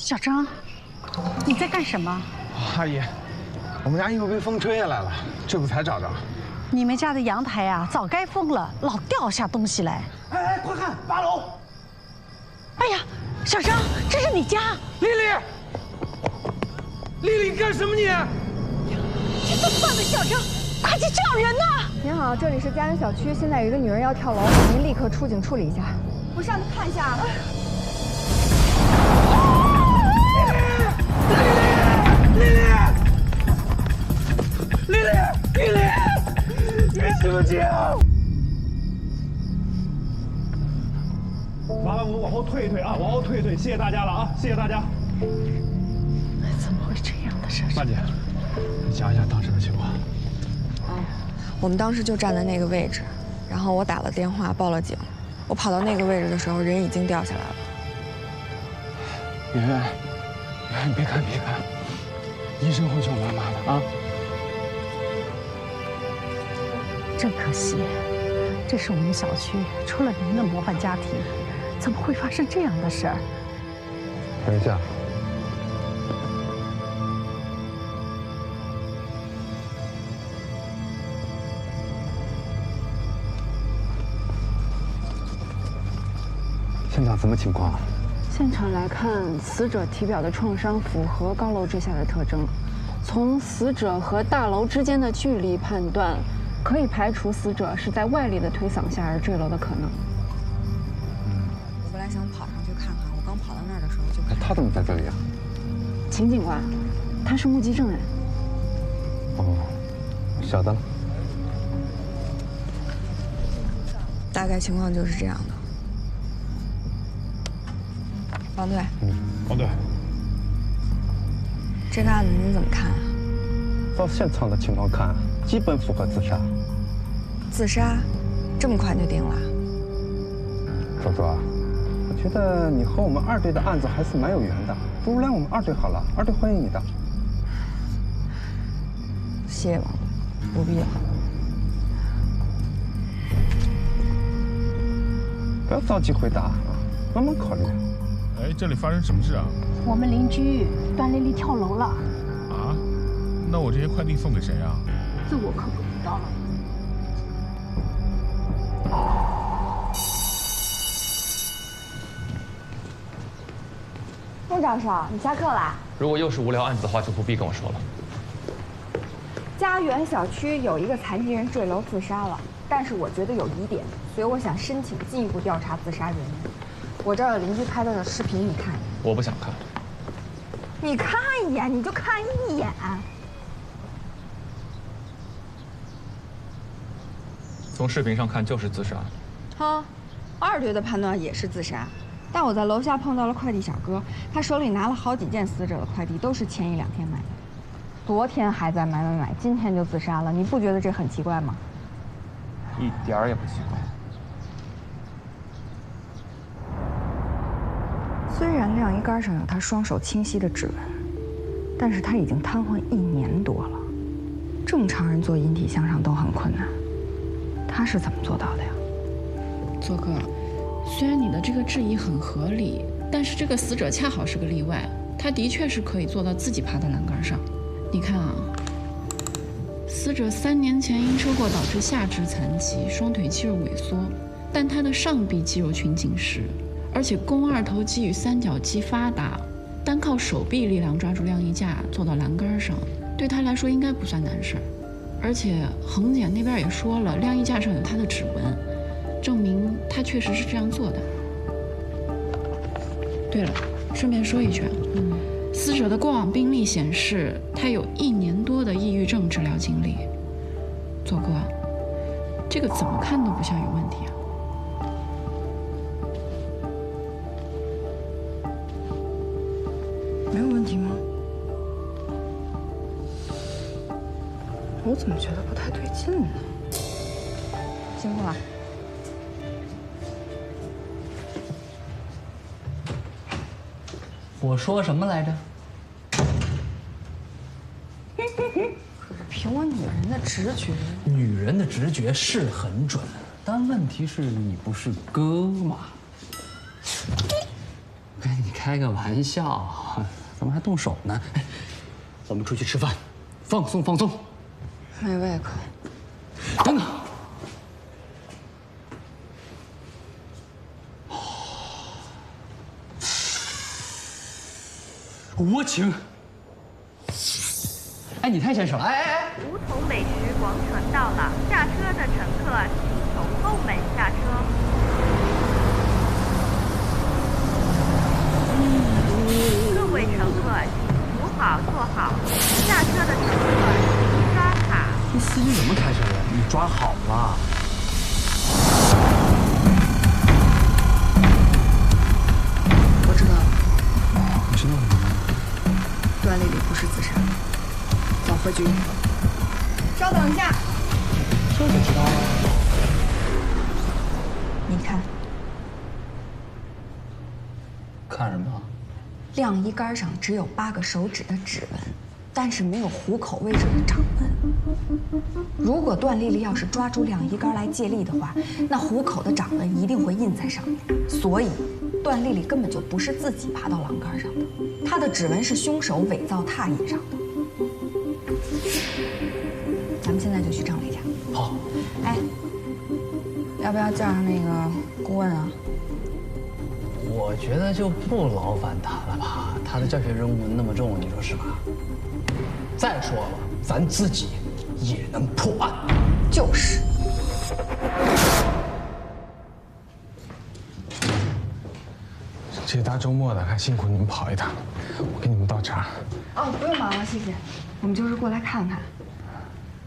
小张，你在干什么？阿姨，我们家衣服被风吹下来了，这不才找着。你们家的阳台啊，早该封了，老掉下东西来。哎，快看，8楼！哎呀，小张，这是你家？丽丽，干什么你？这怎么办呢？小张，快去叫人呐！您好，这里是家园小区，现在有一个女人要跳楼，您立刻出警处理一下。我上去看一下。丽丽，你醒醒！麻烦我们往后退一退啊，往后退一退，谢谢大家了啊，谢谢大家。怎么会这样的事？曼姐，你讲一下当时的情况。我们当时就站在那个位置，然后我打了电话报了警。我跑到那个位置的时候，人已经掉下来了。圆圆，别看，医生会救妈妈的啊。真可惜，这是我们小区除了您的模范家庭，怎么会发生这样的事儿？等一下，现场什么情况？现场来看，死者体表的创伤符合高楼之下的特征。从死者和大楼之间的距离判断，可以排除死者是在外力的推搡下而坠楼的可能。我本来想跑上去看看，我刚跑到那儿的时候就……他怎么在这里啊？秦警官，他是目击证人。哦，晓得了。大概情况就是这样的。王队，王队，这个案子您怎么看啊？照现场的情况看，基本符合自杀。自杀，这么快就定了？周周啊，我觉得你和我们2队的案子还是蛮有缘的，不如来我们2队好了，2队欢迎你的。谢谢王队，不必了。不要着急回答啊，慢慢考虑。哎，这里发生什么事啊？我们邻居段丽丽跳楼了。啊？那我这些快递送给谁啊？这我可不知道了。陆教授，你下课啦？如果又是无聊案子的话，就不必跟我说了。家园小区有一个残疾人坠楼自杀了，但是我觉得有疑点，所以我想申请进一步调查自杀原因。我这儿有邻居拍的视频，你看一眼。我不想看。你看一眼，你就看一眼。从视频上看就是自杀。好，2队的判断也是自杀，但我在楼下碰到了快递小哥，他手里拿了好几件死者的快递，都是前1、2天买的。昨天还在买，今天就自杀了，你不觉得这很奇怪吗？一点儿也不奇怪。虽然晾衣杆上有他双手清晰的指纹，但是他已经瘫痪1年多了，正常人做引体向上都很困难，他是怎么做到的呀？左哥，虽然你的这个质疑很合理，但是这个死者恰好是个例外，他的确是可以做到自己爬到栏杆上。你看啊，死者3年前因车祸导致下肢残疾，双腿肌肉萎缩，但他的上臂肌肉群紧实。而且肱二头肌与三角肌发达，单靠手臂力量抓住晾衣架坐到栏杆上，对他来说应该不算难事儿。而且恒检那边也说了，晾衣架上有他的指纹，证明他确实是这样做的。对了，顺便说一句，死者的过往病历显示他有1年多的抑郁症治疗经历。左哥，这个怎么看都不像有问题啊。没有问题吗？我怎么觉得不太对劲呢？辛苦了。我说什么来着？可是凭我女人的直觉，女人的直觉是很准，但问题是你不是哥嘛？哎，你看。开个玩笑，怎么还动手呢？我们出去吃饭，放松放松。没胃口。等等。我请。哎，你太先手了！哎！梧桐美食广场到了，下车的乘客请从后门下车。各位乘客，请扶好坐好。下车的乘客请刷卡。这司机怎么开车的？你抓好了。我知道了。你知道什么？段丽丽不是自杀。走回局。稍等一下。这就知道了。你看。看什么？晾衣杆上只有8个手指的指纹，但是没有虎口位置的掌纹。如果段丽丽要是抓住晾衣杆来借力的话，那虎口的掌纹一定会印在上面。所以，段丽丽根本就不是自己爬到栏杆上的，她的指纹是凶手伪造拓印上的。咱们现在就去张磊家。好。哎，要不要叫上那个顾问啊？我觉得就不劳烦他了吧，他的教学任务那么重，你说是吧？再说了，咱自己也能破案。就是。这大周末的，还辛苦你们跑一趟，我给你们倒茶。哦，不用忙了，谢谢。我们就是过来看看，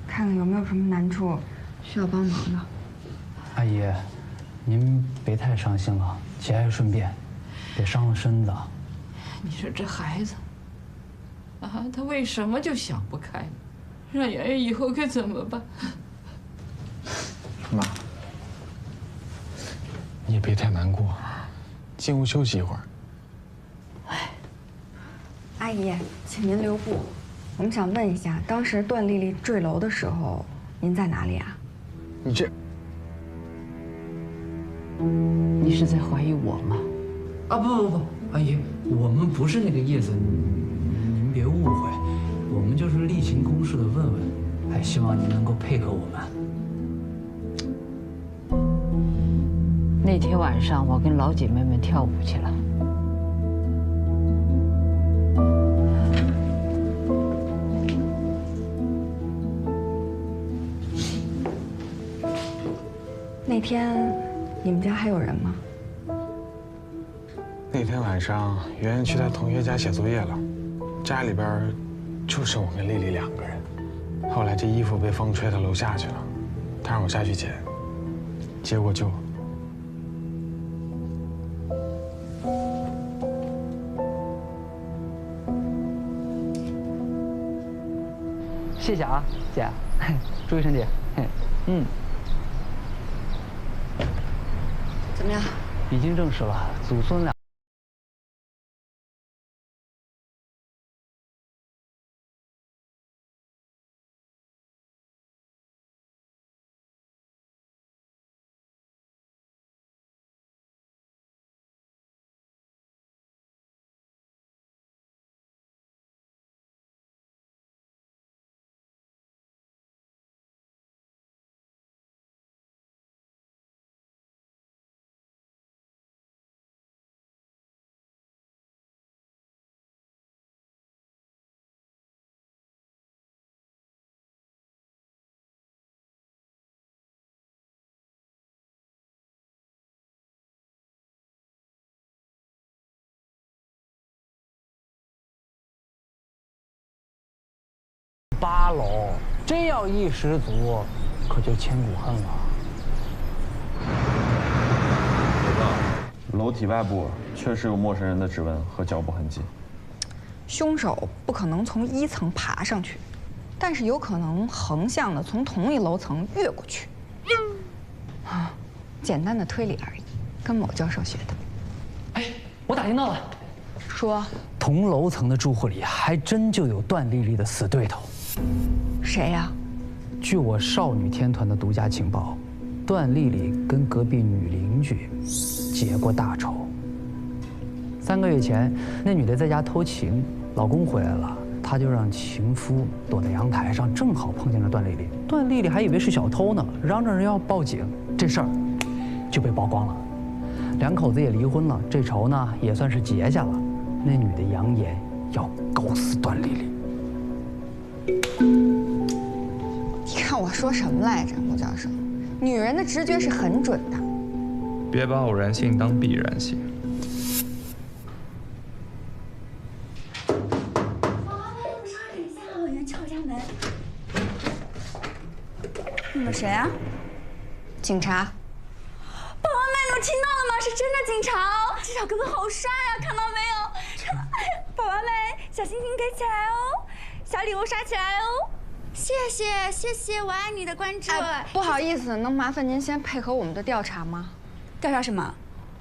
看看有没有什么难处需要帮忙的。阿姨，您别太伤心了，节哀顺变，别伤了身子。你说这孩子，啊，他为什么就想不开呢？让圆圆以后该怎么办？妈，你也别太难过，进屋休息一会儿。阿姨，请您留步。我们想问一下，当时段丽丽坠楼的时候，您在哪里啊？你这，你是在怀疑我吗？啊不，阿姨，我们不是那个意思，您别误会，我们就是例行公事的问问，还希望您能够配合我们。那天晚上，我跟老姐妹们跳舞去了。那天你们家还有人吗？那天晚上，圆圆去她同学家写作业了，家里边就剩我跟丽丽2个人。后来这衣服被风吹到楼下去了，她让我下去捡，结果就……谢谢啊，姐，祝一晨姐，嗯。怎么样？已经证实了，祖孙俩。8楼，真要一失足，可就千古恨了。楼体外部确实有陌生人的指纹和脚步痕迹。凶手不可能从1层爬上去，但是有可能横向的从同一楼层越过去。简单的推理而已，跟某教授学的。哎，我打听到了，说同楼层的住户里还真就有段丽丽的死对头。谁呀？据我少女天团的独家情报，段丽丽跟隔壁女邻居结过大仇。3个月前，那女的在家偷情，老公回来了，她就让情夫躲在阳台上，正好碰见了段丽丽。段丽丽还以为是小偷呢，嚷着要报警，这事儿就被曝光了。2口子也离婚了，这仇呢也算是结下了。那女的扬言要搞死段丽丽。你看我说什么来着，陆教授？女人的直觉是很准的。别把偶然性当必然性。有人敲我家门。你们谁啊？警察。宝宝们，你们听到了吗？是真的警察哦！这小哥哥好帅啊，看到没有？宝宝们，小星星给起来哦，小礼物刷起来哦！谢谢谢谢，我爱你的关注。不好意思，能麻烦您先配合我们的调查吗？调查什么？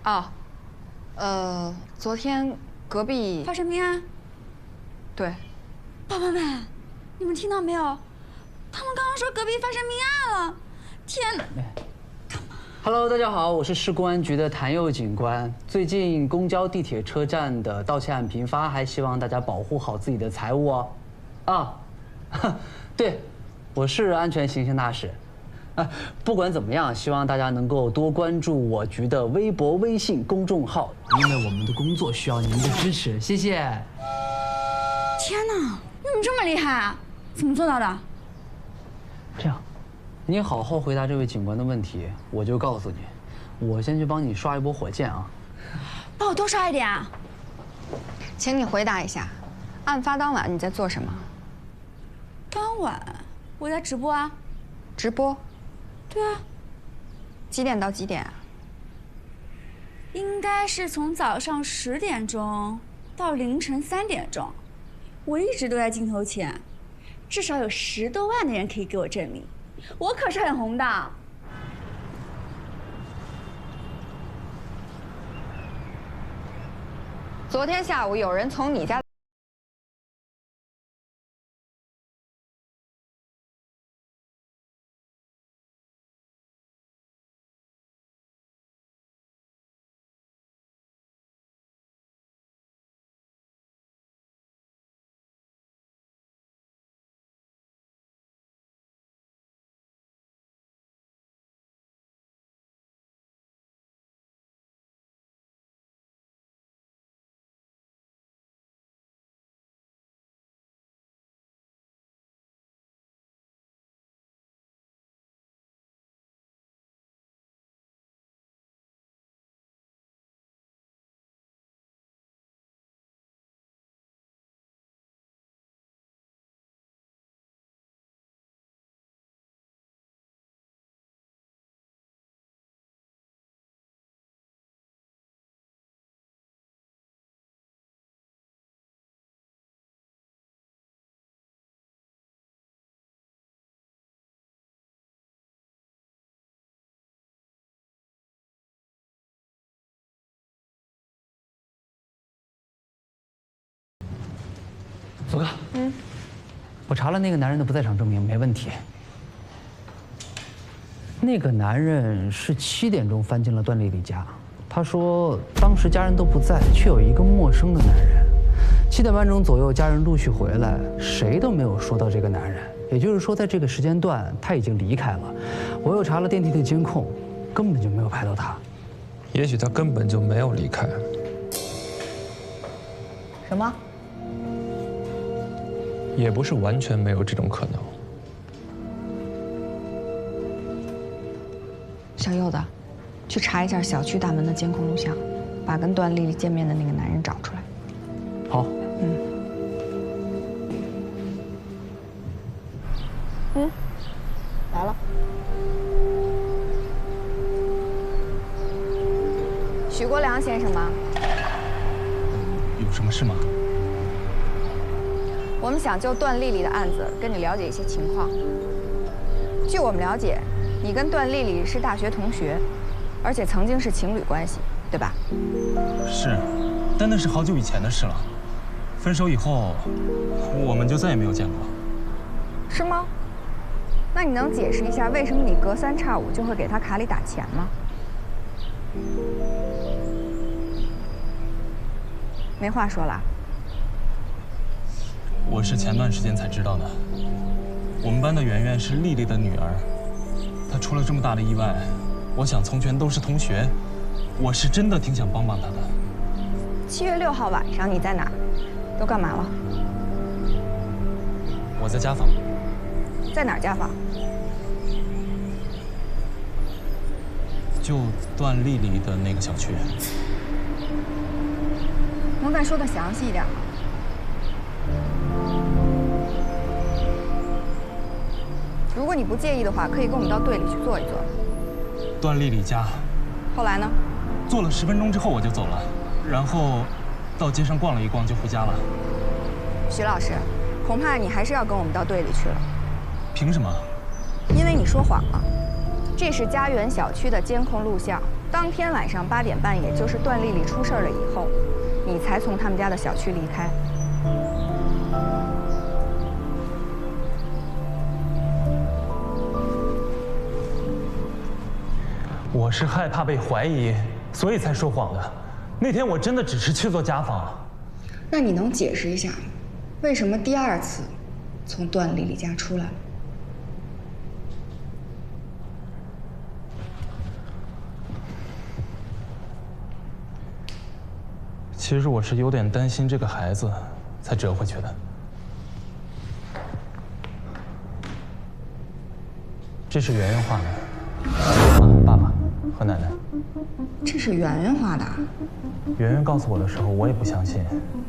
哦，昨天隔壁发生命案。对。宝宝们，你们听到没有？他们刚刚说隔壁发生命案了！天哪！ Hello， 大家好，我是市公安局的谭佑警官。最近公交、地铁车站的盗窃案频发，还希望大家保护好自己的财物哦。对，我是安全形象大使。不管怎么样，希望大家能够多关注我局的微博、微信公众号，因为我们的工作需要您的支持。谢谢。天哪，你怎么这么厉害啊？怎么做到的？这样。 你好好回答这位警官的问题，我就告诉你。我先去帮你刷一波火箭啊！帮我多刷一点啊！请你回答一下，案发当晚你在做什么？当晚我在直播啊。直播？对啊。几点到几点啊？应该是从早上10点钟到凌晨3点钟，我一直都在镜头前，至少有10多万的人可以给我证明。 我可是很红的。昨天下午有人从你家。左哥，我查了那个男人的不在场证明，没问题。那个男人是7点钟翻进了段丽丽家，他说当时家人都不在，却有一个陌生的男人。7点半钟左右，家人陆续回来，谁都没有说到这个男人。也就是说，在这个时间段他已经离开了。我又查了电梯的监控，根本就没有拍到他。也许他根本就没有离开。什么？ 也不是完全没有这种可能。小柚子，去查一下小区大门的监控录像，把跟段丽丽见面的那个男人找出来。好。来了。许国良先生吗？有什么事吗？ 我们想就段丽丽的案子跟你了解一些情况。据我们了解，你跟段丽丽是大学同学，而且曾经是情侣关系，对吧？是，但那是好久以前的事了。分手以后，我们就再也没有见过。是吗？那你能解释一下为什么你隔3差5就会给她卡里打钱吗？没话说了？我是前段时间才知道的。我们班的圆圆是丽丽的女儿，她出了这么大的意外，我想从前都是同学，我是真的挺想帮帮她的。7月6号晚上你在哪儿？都干嘛了？我在家访。在哪儿家访？就段丽丽的那个小区。能再说的详细一点吗？如果你不介意的话，可以跟我们到队里去坐一坐。段丽丽家。后来呢？坐了10分钟之后我就走了，然后到街上逛了一逛就回家了。徐老师，恐怕你还是要跟我们到队里去了。凭什么？因为你说谎了。这是家园小区的监控录像，当天晚上8点半，也就是段丽丽出事了以后，你才从他们家的小区离开。我是害怕被怀疑，所以才说谎的。那天我真的只是去做家访。那你能解释一下，为什么第2次从段丽丽家出来了？其实我是有点担心这个孩子，才折回去的。这是圆圆画的，爸爸和奶奶。这是圆圆画的。圆圆告诉我的时候，我也不相信。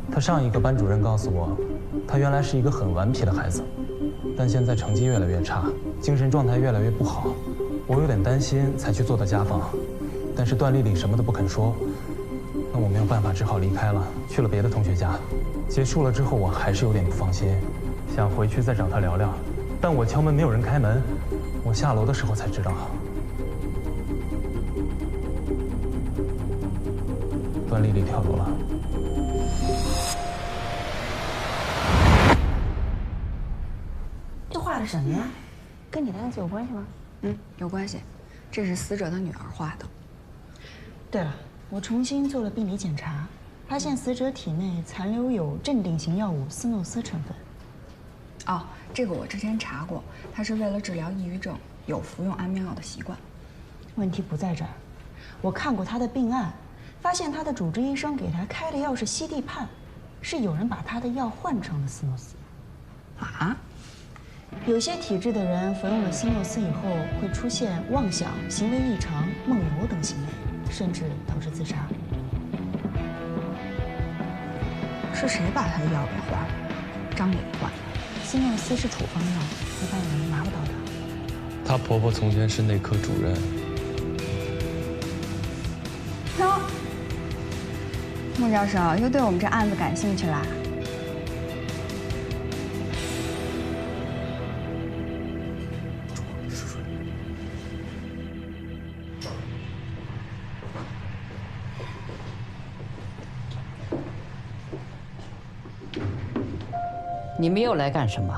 她上一个班主任告诉我，她原来是一个很顽皮的孩子，但现在成绩越来越差，精神状态越来越不好。我有点担心，才去做的家访。但是段丽丽什么都不肯说。那我没有办法，只好离开了，去了别的同学家。结束了之后，我还是有点不放心，想回去再找他聊聊。但我敲门，没有人开门。我下楼的时候才知道，段丽丽跳楼了。这画的什么呀？跟你的案子有关系吗？有关系。这是死者的女儿画的。对了。我重新做了病理检查，发现死者体内残留有镇定型药物斯诺斯成分。哦，这个我之前查过，他是为了治疗抑郁症，有服用安眠药的习惯。问题不在这儿，我看过他的病案，发现他的主治医生给他开的药是西地泮，是有人把他的药换成了斯诺斯。啊？有些体质的人服用了斯诺斯以后，会出现妄想、行为异常、梦游等行为。甚至导致自杀。是谁把他的药给换了？张磊换的。斯诺斯是处方药，一般人拿不到的。她婆婆从前是内科主任。喏，孟教授又对我们这案子感兴趣啦？你们又来干什么？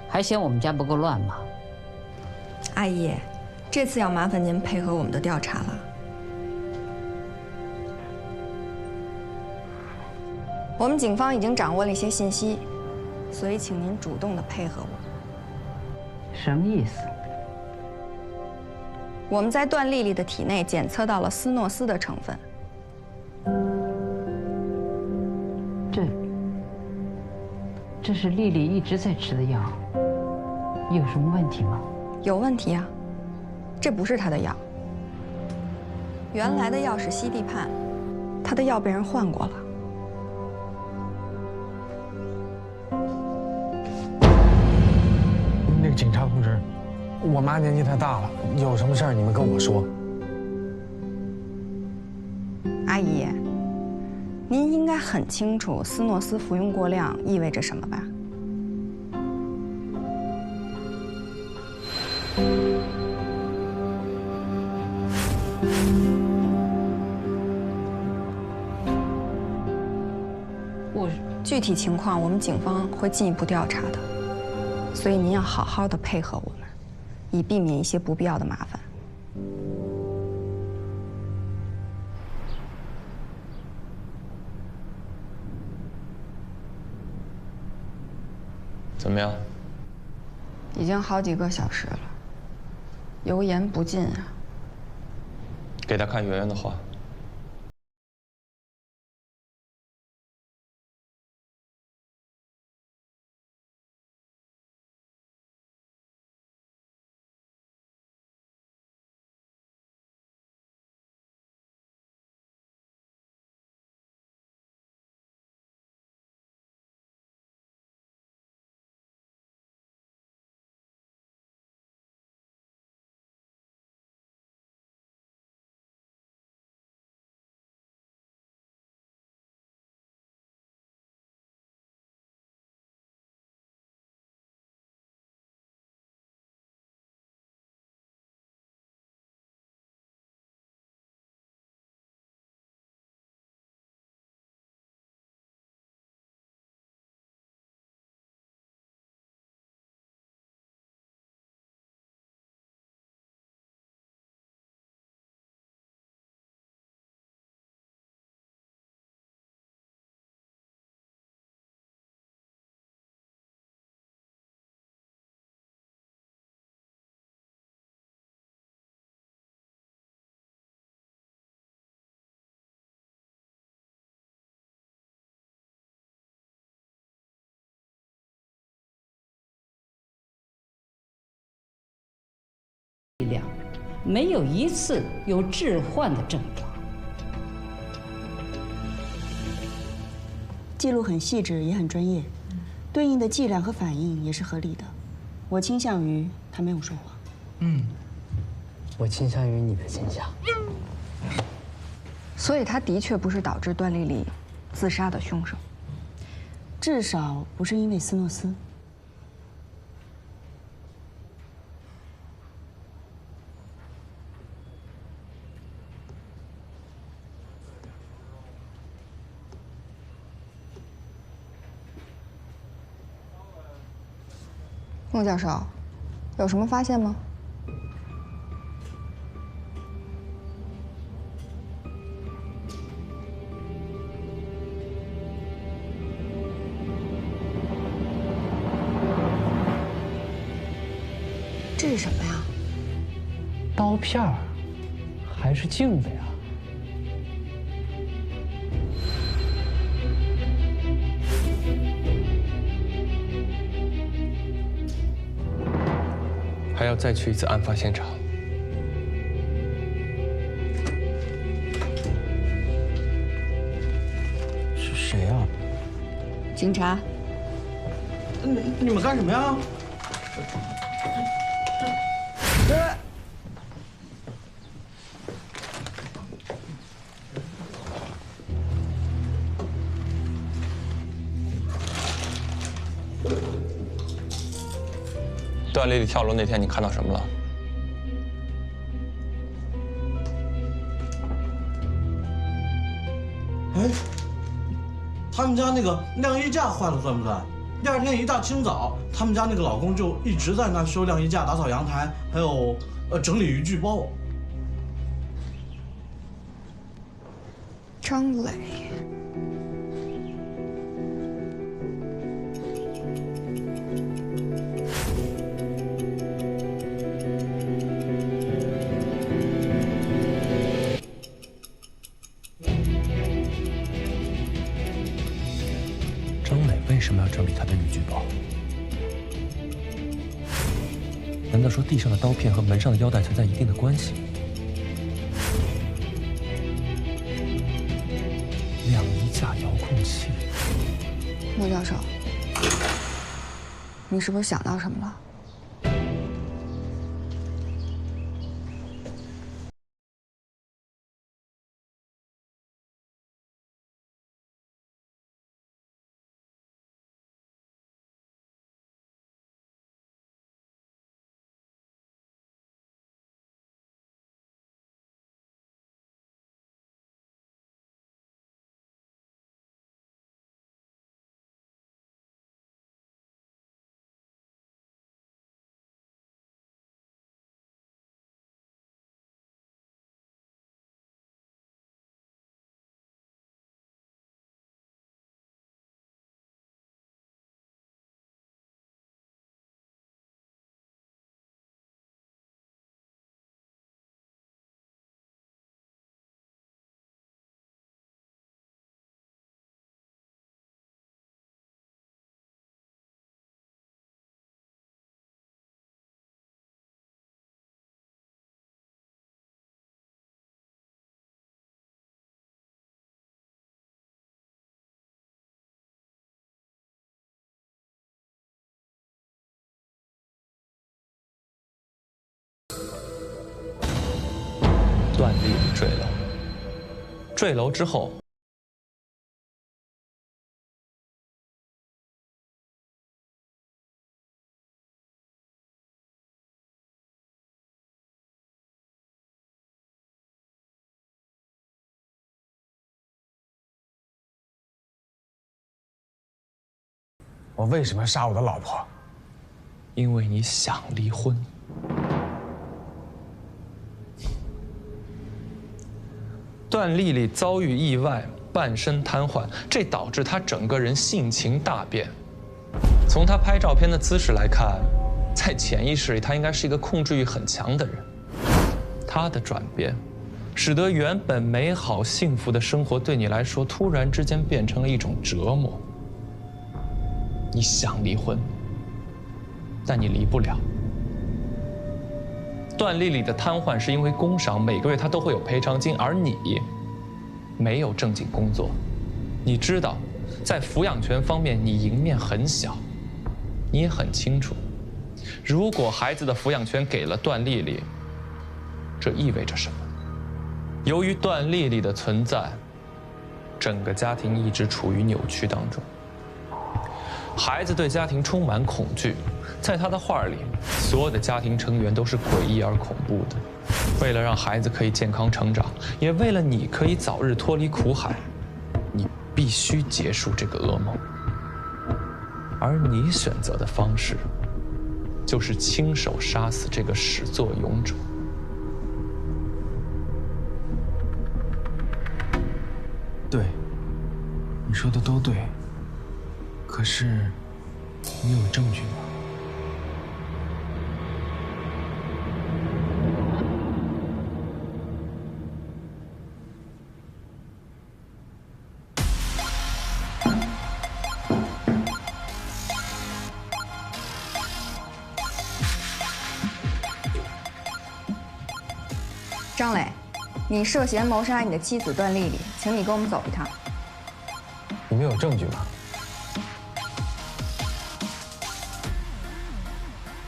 还嫌我们家不够乱吗？阿姨，这次要麻烦您配合我们的调查了。我们警方已经掌握了一些信息，所以请您主动的配合我。什么意思？我们在段丽丽的体内检测到了斯诺斯的成分。这是丽丽一直在吃的药，有什么问题吗？有问题啊，这不是她的药。原来的药是西地泮，她的药被人换过了。那个警察同志，我妈年纪太大了，有什么事儿你们跟我说。阿姨。您应该很清楚斯诺斯服用过量意味着什么吧？具体情况我们警方会进一步调查的，所以您要好好的配合我们，以避免一些不必要的麻烦。怎么样？已经好几个小时了，油盐不进啊。给他看圆圆的话。力量，没有一次有置换的症状。记录很细致，也很专业，对应的剂量和反应也是合理的。我倾向于他没有说谎。我倾向于你的倾向。所以他的确不是导致段丽丽自杀的凶手，至少不是因为斯诺斯。孟教授，有什么发现吗？这是什么呀？刀片儿，还是镜子呀？还要再去一次案发现场。是谁啊？警察。你们干什么呀？段丽丽跳楼那天，你看到什么了？哎，他们家那个晾衣架坏了算不算？第二天一大清早，他们家那个老公就一直在那修晾衣架、打扫阳台，还有整理渔具包。张磊。张磊为什么要整理他的渔具包？难道说地上的刀片和门上的腰带存在一定的关系？晾衣架遥控器。孟教授，你是不是想到什么了？坠楼之后，我为什么要杀我的老婆？因为你想离婚。段丽丽遭遇意外，半身瘫痪，这导致她整个人性情大变。从她拍照片的姿势来看，在潜意识里，她应该是一个控制欲很强的人。她的转变，使得原本美好幸福的生活对你来说，突然之间变成了一种折磨。你想离婚，但你离不了。段丽丽的瘫痪是因为工伤，每个月她都会有赔偿金，而你没有正经工作。你知道，在抚养权方面你赢面很小，你也很清楚，如果孩子的抚养权给了段丽丽，这意味着什么？由于段丽丽的存在，整个家庭一直处于扭曲当中。孩子对家庭充满恐惧，在他的画里，所有的家庭成员都是诡异而恐怖的。为了让孩子可以健康成长，也为了你可以早日脱离苦海，你必须结束这个噩梦。而你选择的方式，就是亲手杀死这个始作俑者。对，你说的都对。可是，你有证据吗？张磊，你涉嫌谋杀你的妻子段丽丽，请你跟我们走一趟。你们有证据吗？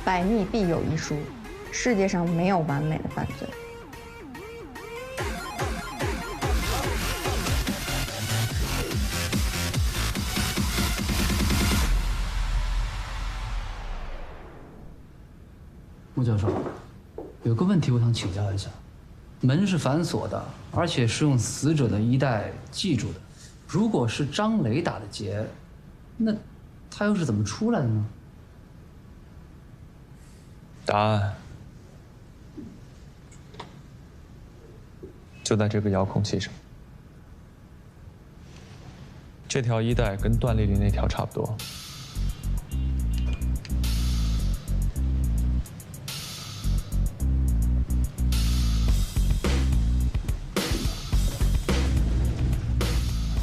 百密必有一疏，世界上没有完美的犯罪。穆教授，有个问题我想请教一下：门是反锁的，而且是用死者的衣带系住的。如果是张磊打的结，那他又是怎么出来的呢？答案就在这个遥控器上。这条衣带跟段丽丽那条差不多。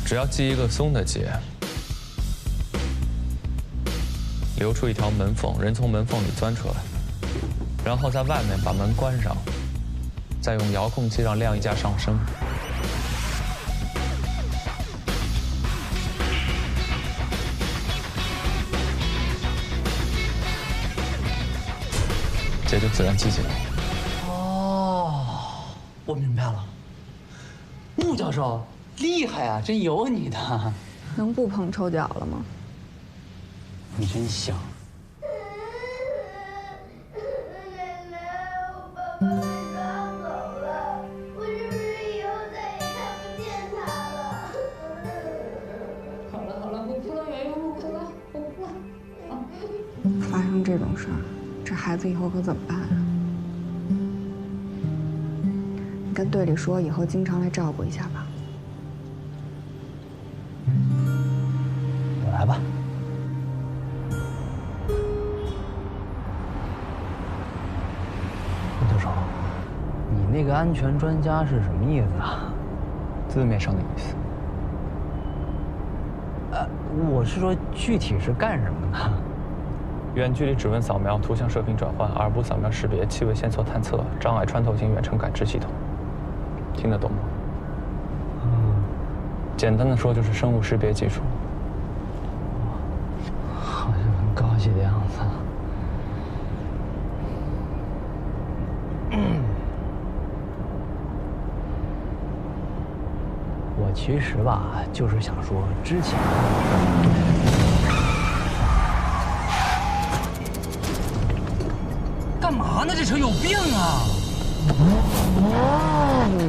只要系一个松的结，留出一条门缝，人从门缝里钻出来。然后在外面把门关上，再用遥控器让晾衣架上升。结就自然系紧了。哦，我明白了。穆教授厉害啊，真有你的。能不捧臭脚了吗？你真香。发生这种事儿，这孩子以后可怎么办啊？你跟队里说，以后经常来照顾一下吧。我来吧。穆教授，你那个安全专家是什么意思啊？字面上的意思。我是说具体是干什么的？远距离指纹扫描、图像射频转换、耳部扫描识别、气味线索探测、障碍穿透型远程感知系统，听得懂吗？简单的说就是生物识别技术。好像很高级的样子。我其实吧，就是想说之前。干嘛呢？这车有病啊！你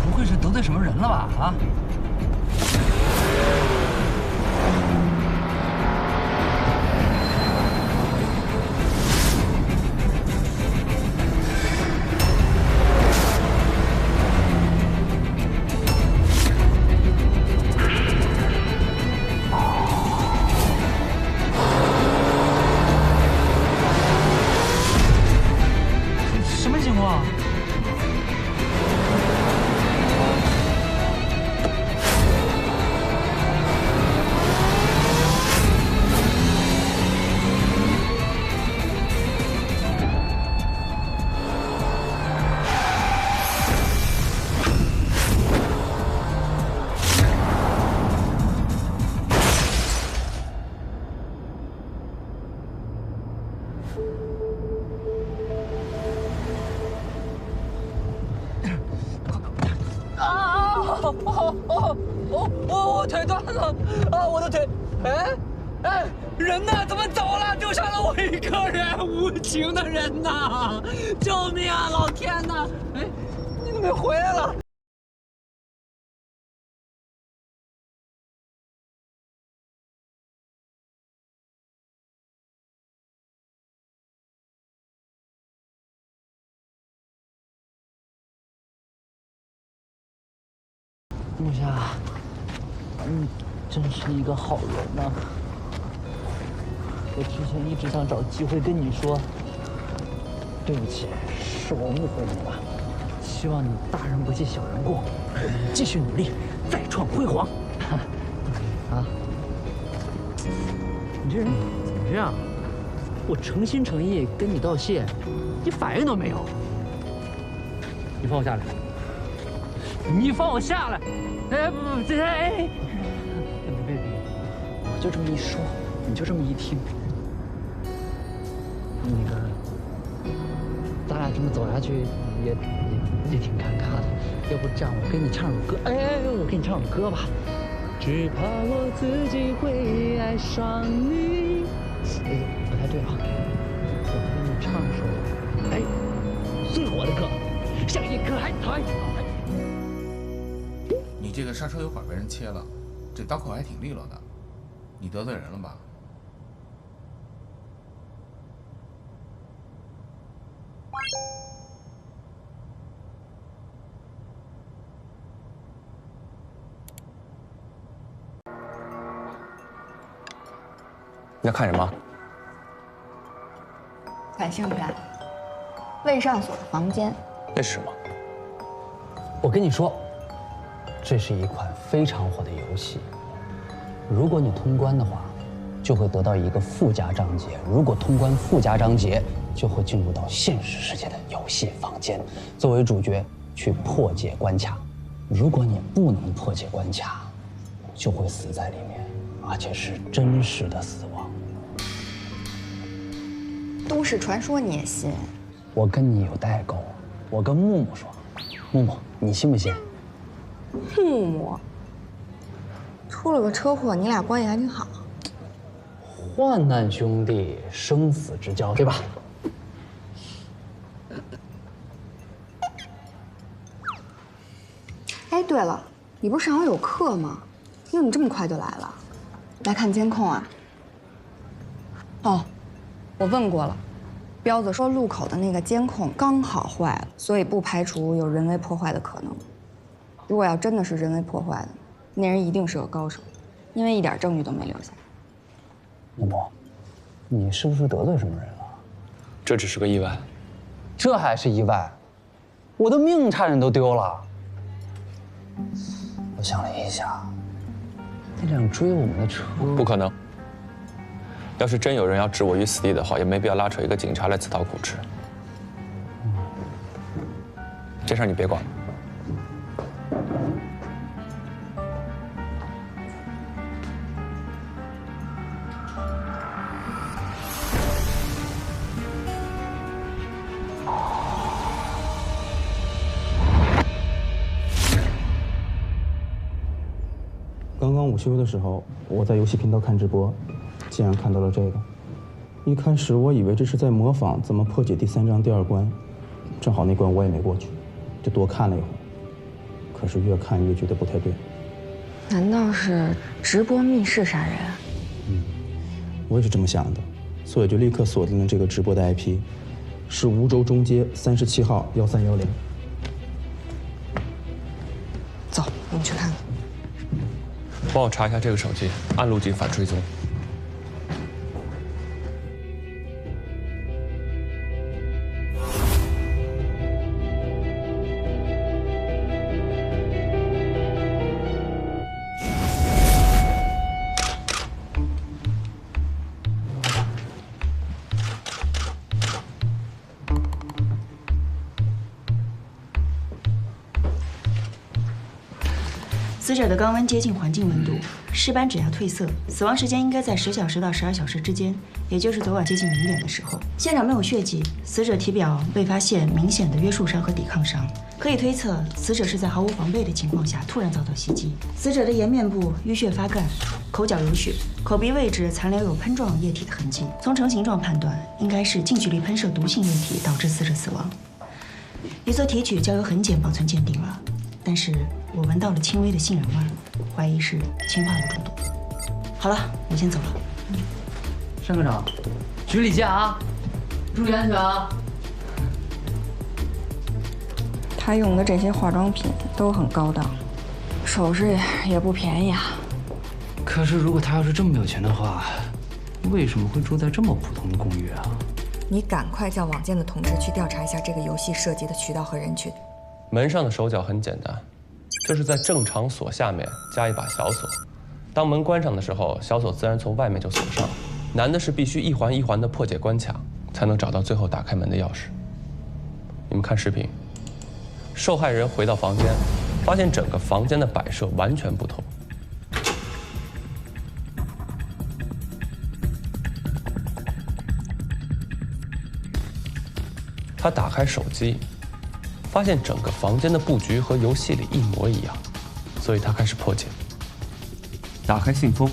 不会是得罪什么人了吧？啊？我腿断了啊！我的腿，哎，人呢？怎么走了？丢下了我一个人，无情的人呐！救命啊！老天呐！哎，你怎么又回来了？木夏，你真是一个好人呐！我之前一直想找机会跟你说，对不起，是我误会你了。希望你大人不计小人过，继续努力，再创辉煌。啊！你这人怎么这样？我诚心诚意跟你道谢，你反应都没有。你放我下来！你放我下来！哎不，哎，别，我就这么一说，你就这么一听。那个，咱俩这么走下去也挺尴尬的。要不这样，我给你唱首歌。哎，我给你唱首歌吧。只怕我自己会爱上你。不太对啊，我给你唱首最火的歌，像一颗海苔。你这个刹车油管被人切了，这刀口还挺利落的，你得罪人了吧？你在看什么？感兴趣啊？未上锁的房间。那是什么？我跟你说，这是一款非常火的游戏。如果你通关的话，就会得到一个附加章节；如果通关附加章节，就会进入到现实世界的游戏房间，作为主角去破解关卡。如果你不能破解关卡，就会死在里面，而且是真实的死亡。都市传说你也信？我跟你有代沟，我跟木木说，木木，你信不信？木木出了个车祸，你俩关系还挺好。患难兄弟，生死之交，对吧？哎，对了，你不是上午有课吗？你怎么这么快就来了？来看监控啊？哦，我问过了，彪子说路口的那个监控刚好坏了，所以不排除有人为破坏的可能。如果要真的是人为破坏的，那人一定是个高手，因为一点证据都没留下。木木，你是不是得罪什么人了？这只是个意外。这还是意外？我的命差点都丢了。我想了一下，那辆追我们的车不可能。要是真有人要置我于死地的话，也没必要拉扯一个警察来自讨苦吃。这事儿你别管。刚刚午休的时候，我在游戏频道看直播，竟然看到了这个。一开始我以为这是在模仿怎么破解第3章第2关，正好那关我也没过去，就多看了一会儿。可是越看越觉得不太对。难道是直播密室杀人？我也是这么想的，所以就立刻锁定了这个直播的 IP， 是梧州中街37号1310。走，我们去看看。帮我查一下这个手机，按路径反追踪。死者的肛温接近环境温度，尸斑指压褪色，死亡时间应该在10小时到12小时之间，也就是昨晚接近0点的时候。现场没有血迹，死者体表未发现明显的约束伤和抵抗伤，可以推测死者是在毫无防备的情况下突然遭到袭击。死者的颜面部淤血发干，口角有血，口鼻位置残留有喷状液体的痕迹。从成型状判断，应该是近距离喷射毒性液体导致死者死亡。已做提取交由痕检保存鉴定了，但是我闻到了轻微的杏仁味，怀疑是氰化物中毒。好了，我先走了。申科长，局里见啊，注意安全啊。他用的这些化妆品都很高档，首饰也不便宜啊。可是如果他要是这么有钱的话，为什么会住在这么普通的公寓啊？你赶快叫网监的同志去调查一下这个游戏涉及的渠道和人群。门上的手脚很简单，就是在正常锁下面加一把小锁。当门关上的时候，小锁自然从外面就锁上。难的是必须一环一环的破解关卡，才能找到最后打开门的钥匙。你们看视频，受害人回到房间，发现整个房间的摆设完全不同。他打开手机，发现整个房间的布局和游戏里一模一样，所以他开始破解。打开信封，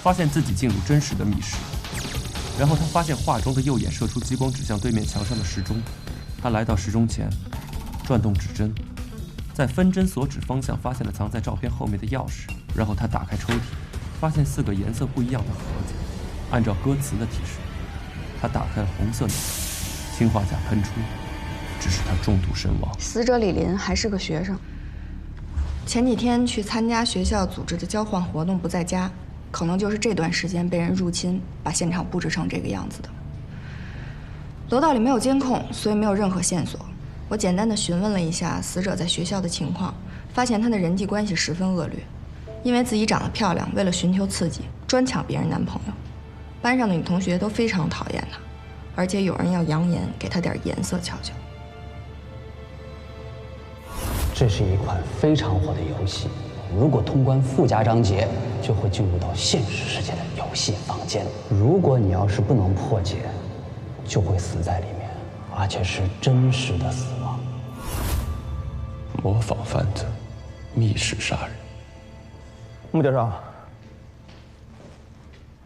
发现自己进入真实的密室，然后他发现画中的右眼射出激光指向对面墙上的时钟。他来到时钟前，转动指针，在分针锁指方向发现了藏在照片后面的钥匙。然后他打开抽屉，发现4个颜色不一样的盒子。按照歌词的提示，他打开了红色的，氰化钾喷出，致使他中毒身亡。死者李林还是个学生，前几天去参加学校组织的交换活动不在家，可能就是这段时间被人入侵，把现场布置成这个样子的。楼道里没有监控，所以没有任何线索。我简单的询问了一下死者在学校的情况，发现她的人际关系十分恶劣，因为自己长得漂亮，为了寻求刺激，专抢别人男朋友。班上的女同学都非常讨厌她，而且有人要扬言给她点颜色瞧瞧。这是一款非常火的游戏，如果通关附加章节，就会进入到现实世界的游戏房间。如果你要是不能破解，就会死在里面，而且是真实的死亡。模仿犯罪，密室杀人。穆教授，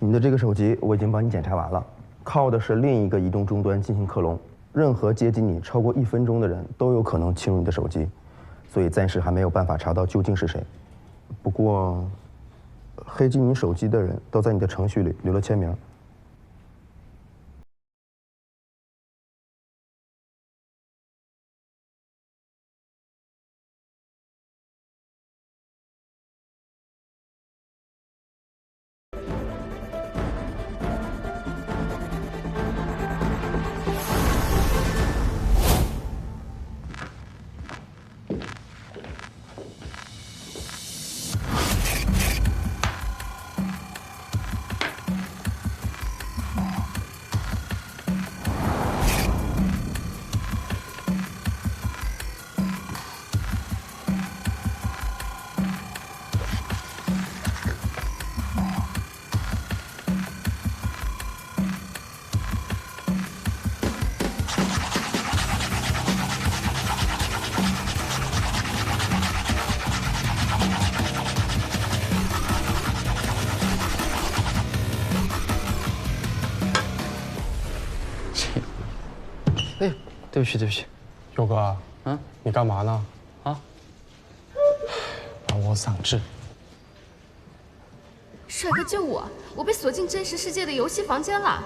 你的这个手机我已经帮你检查完了，靠的是另一个移动终端进行克隆，任何接近你超过1分钟的人都有可能侵入你的手机，所以暂时还没有办法查到究竟是谁。不过，黑进你手机的人都在你的程序里留了签名。对不起，对不起。佑哥，你干嘛呢？啊？把我嗓治。帅哥救我！我被锁进真实世界的游戏房间了。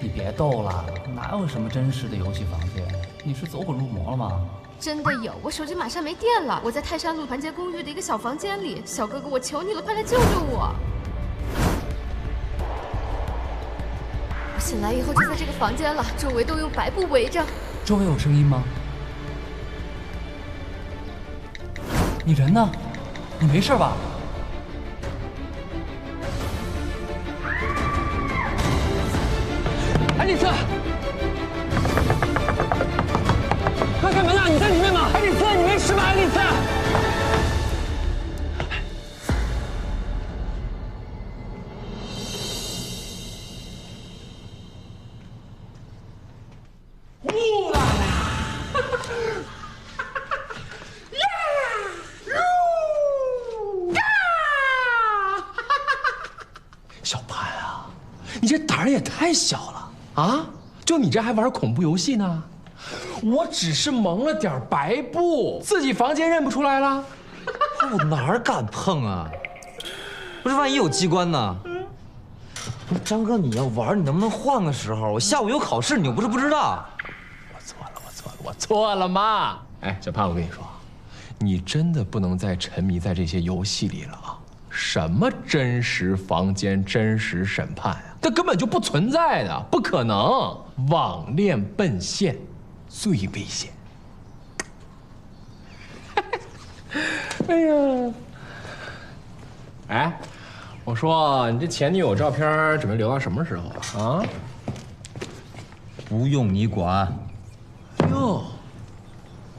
你别逗了，哪有什么真实的游戏房间？你是走火入魔了吗？真的有，我手机马上没电了。我在泰山路团结公寓的一个小房间里，小哥哥，我求你了，快来救救我！我醒来以后就在这个房间了，周围都用白布围着。周围有声音吗？你人呢？你没事吧？爱丽丝，快开门啊！你在里面吗？爱丽丝，你没事吧？爱丽丝。你这胆儿也太小了啊！就你这还玩恐怖游戏呢？我只是蒙了点白布，自己房间认不出来了。我哪敢碰啊？不是，万一有机关呢？不是张哥，你要玩，你能不能换个时候？我下午有考试，你又不是不知道。我错了妈！哎，小胖，我跟你说，你真的不能再沉迷在这些游戏里了啊！什么真实房间、真实审判啊，这根本就不存在的，不可能！网恋奔现，最危险。哎呀，哎，我说你这前女友照片准备留到什么时候啊？啊？不用你管。哟，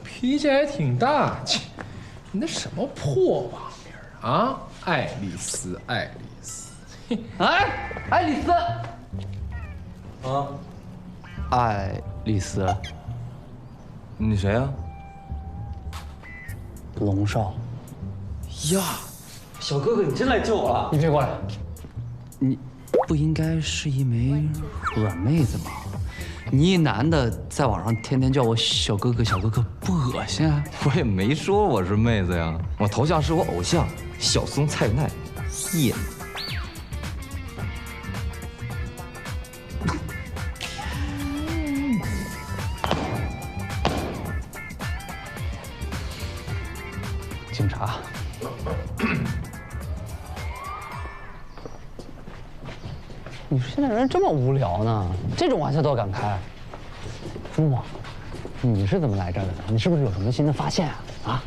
脾气还挺大，切，你那什么破网名啊？爱丽丝，爱丽丝。哎，爱丽丝。啊，爱丽丝。你谁啊？龙少。呀，小哥哥，你真来救我了！你别过来。你不应该是一枚软妹子吗？你一男的在网上天天叫我小哥哥，小哥哥，不恶心啊？我也没说我是妹子呀，我头像是我偶像小松菜奈，耶。警察。你说现在人这么无聊呢，这种玩笑都敢开？朱墨，你是怎么来这儿的？你是不是有什么新的发现啊？啊？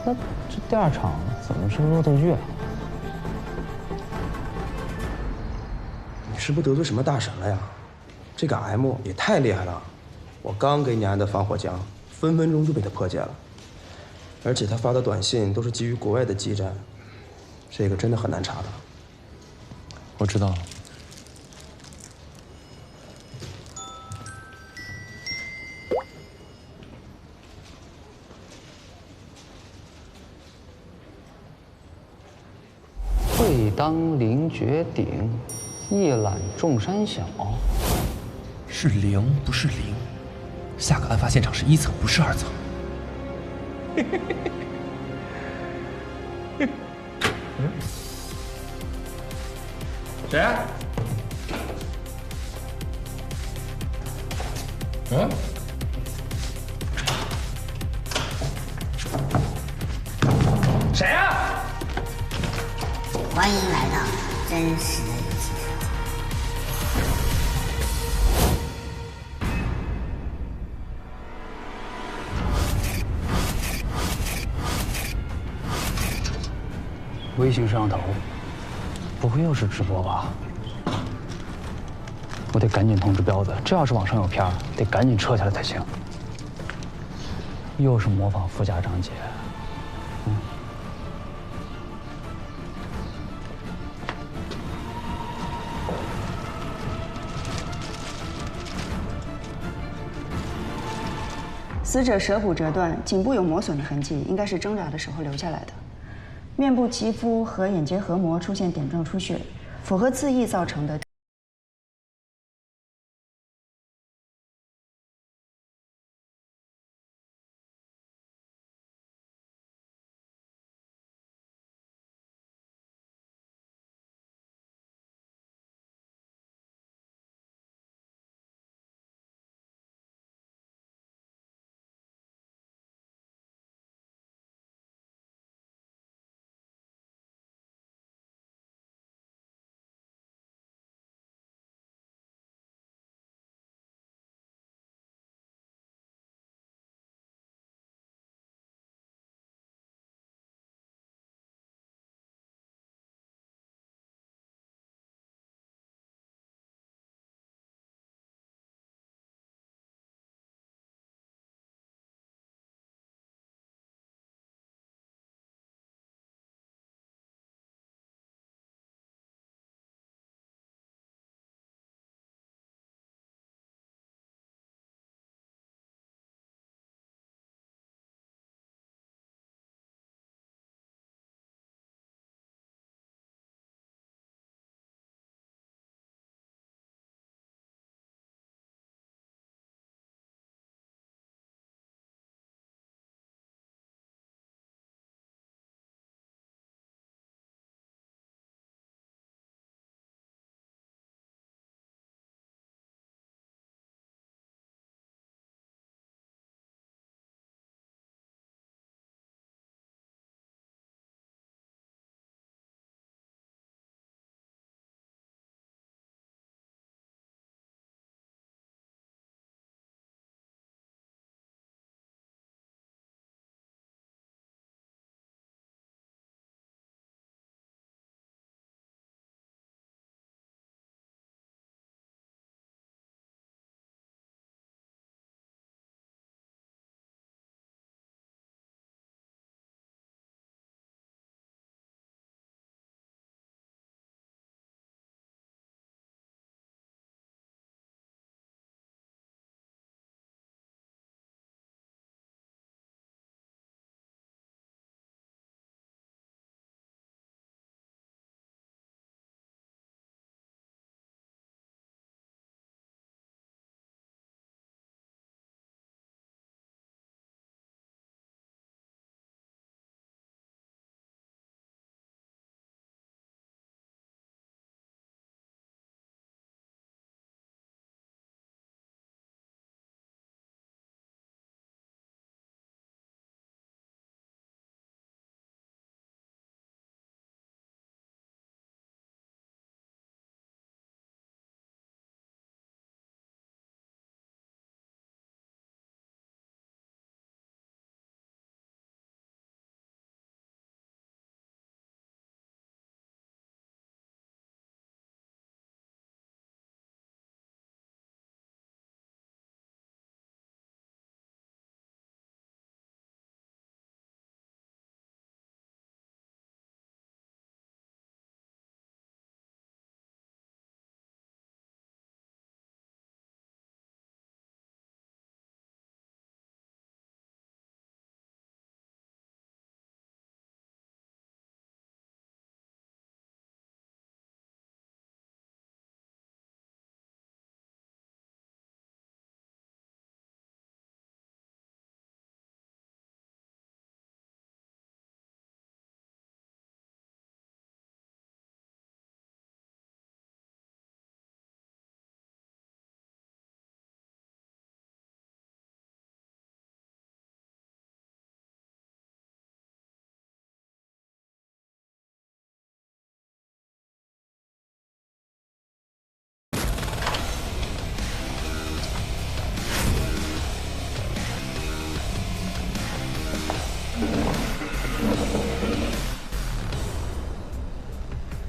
那这第二场怎么是个恶作剧啊？你是不是得罪什么大神了呀？这个 M 也太厉害了，我刚给你安的防火墙，分分钟就被他破解了。而且他发的短信都是基于国外的基站，这个真的很难查的。我知道了。会当凌绝顶，一览众山小。是0，不是0。下个案发现场是1层，不是2层。谁？嗯？谁呀？欢迎来到真实的游戏世界。微信摄像头，不会又是直播吧？我得赶紧通知彪子，这要是网上有片儿，得赶紧撤下来才行。又是模仿副家长姐，死者舌骨折断，颈部有磨损的痕迹，应该是挣扎的时候留下来的。面部肌肤和眼结核膜出现点状出血，符合自缢造成的。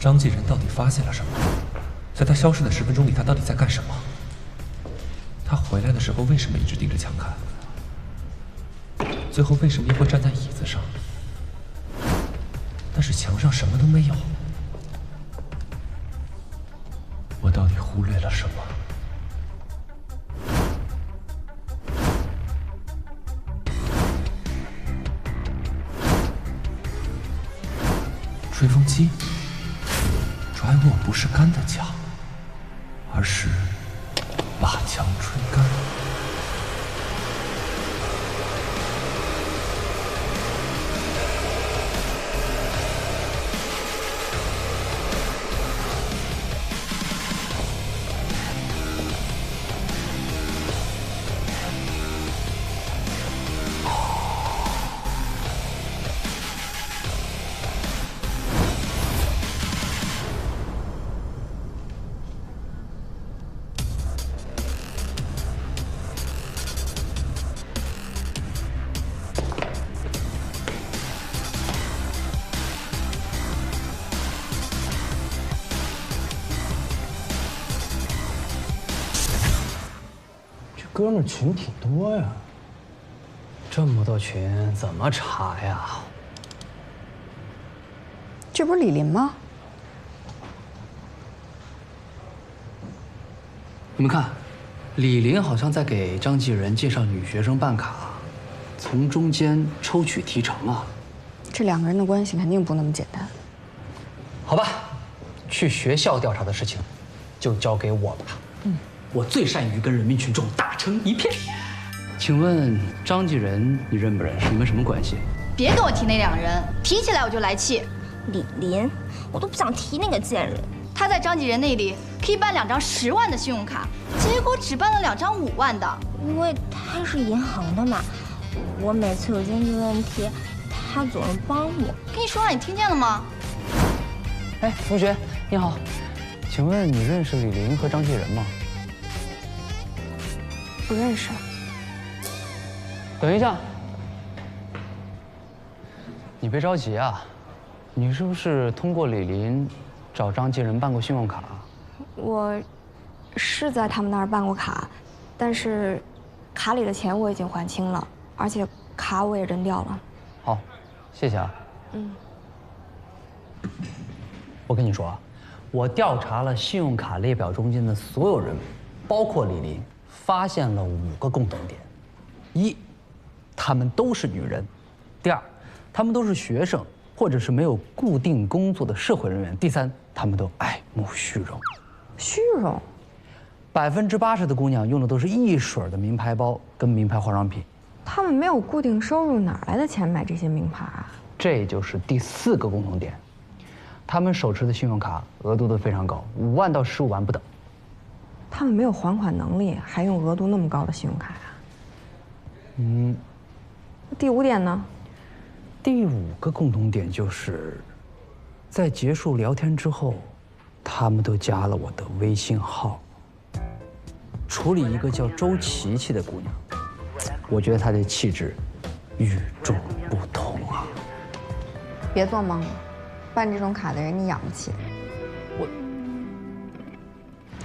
张继仁到底发现了什么？在他消失的10分钟里，他到底在干什么？他回来的时候为什么一直盯着墙看？最后为什么又会站在椅子上？但是墙上什么都没有。我到底忽略了什么？吹风机拽我不是干的墙，而是把墙吹干。哥们儿群挺多呀，这么多群怎么查呀？这不是李林吗？你们看，李林好像在给张继仁介绍女学生办卡，从中间抽取提成啊。这2个人的关系肯定不那么简单。好吧，去学校调查的事情，就交给我吧。我最善于跟人民群众打成一片。请问张继仁，你认不认识？你们什么关系？别跟我提那2人，提起来我就来气。李林，我都不想提那个贱人。他在张继仁那里可以办2张10万的信用卡，结果只办了2张5万的。因为他是银行的嘛，我每次有经济问题，他总是帮我。跟你说话，你听见了吗？哎，同学你好，请问你认识李林和张继仁吗？不认识。等一下，你别着急啊，你是不是通过李林找张继仁办过信用卡？我是在他们那儿办过卡，但是卡里的钱我已经还清了，而且卡我也扔掉了。好，谢谢啊。我跟你说啊，我调查了信用卡列表中间的所有人，包括李林，发现了5个共同点：一，他们都是女人；第二，他们都是学生或者是没有固定工作的社会人员；第三，他们都爱慕虚荣。虚荣？80%的姑娘用的都是一水的名牌包跟名牌化妆品。他们没有固定收入，哪来的钱买这些名牌啊？这就是第4个共同点，他们手持的信用卡额度都非常高，5万到15万不等。他们没有还款能力，还用额度那么高的信用卡呀？第5点呢？第5个共同点就是，在结束聊天之后，他们都加了我的微信号。处理一个叫周琪琪的姑娘，我觉得她的气质与众不同啊。别做梦了，办这种卡的人你养不起。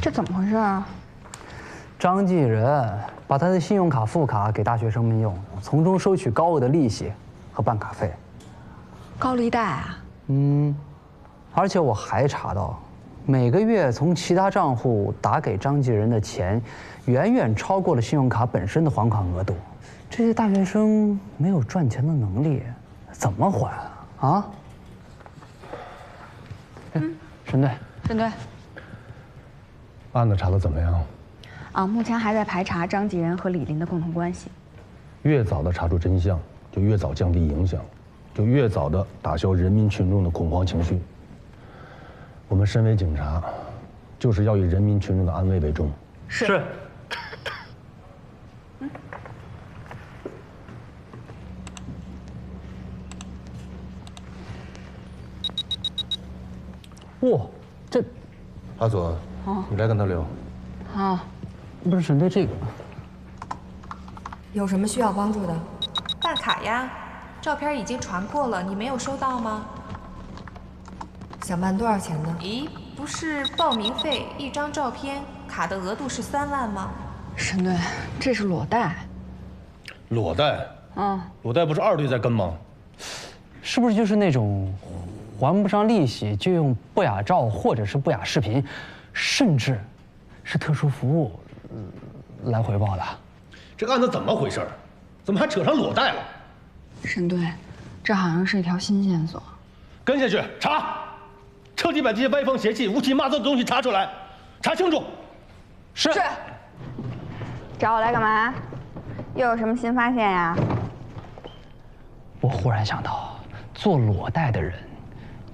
这怎么回事啊？张继仁把他的信用卡副卡给大学生们用，从中收取高额的利息和办卡费。高利贷啊？而且我还查到，每个月从其他账户打给张继仁的钱，远远超过了信用卡本身的还款额度。这些大学生没有赚钱的能力，怎么还啊？沈队，沈队。案子查得怎么样？目前还在排查张继仁和李林的共同关系。越早的查出真相，就越早降低影响，就越早的打消人民群众的恐慌情绪。我们身为警察，就是要以人民群众的安危为重。是。哇，这，阿左，你来跟他聊。好，不是沈队这个。有什么需要帮助的？办卡呀，照片已经传过了，你没有收到吗？想办多少钱呢？咦，不是报名费1张照片，卡的额度是3万吗？沈队，这是裸贷。裸贷？裸贷不是2队在跟吗？是不是就是那种还不上利息就用不雅照或者是不雅视频，甚至是特殊服务来回报的？这个案子怎么回事？怎么还扯上裸贷了？沈队，这好像是一条新线索。跟下去查，彻底把这些歪风邪气、乌漆嘛糟的东西查出来，查清楚。是。找我来干嘛？又有什么新发现呀？我忽然想到，做裸贷的人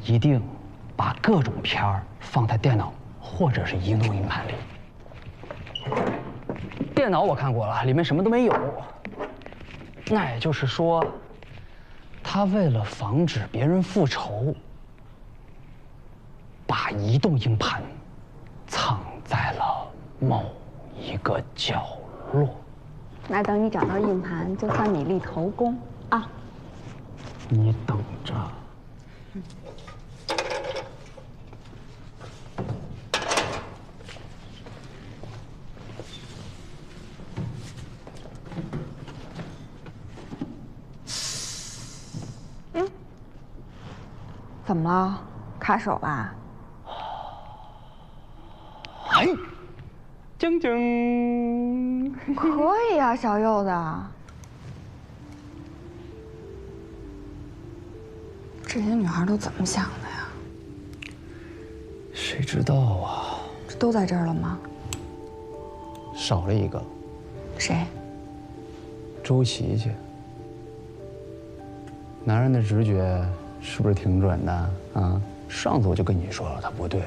一定把各种片儿放在电脑或者是移动硬盘里。电脑我看过了，里面什么都没有。那也就是说，他为了防止别人复仇，把移动硬盘藏在了某一个角落。那等你找到硬盘，就算你立头功啊！你等着。怎么了？卡手吧？哎，晶晶，可以啊，小柚子。这些女孩都怎么想的呀？谁知道啊？这都在这儿了吗？少了一个。谁？周琪琪。男人的直觉是不是挺准的啊？上次我就跟你说了，他不对。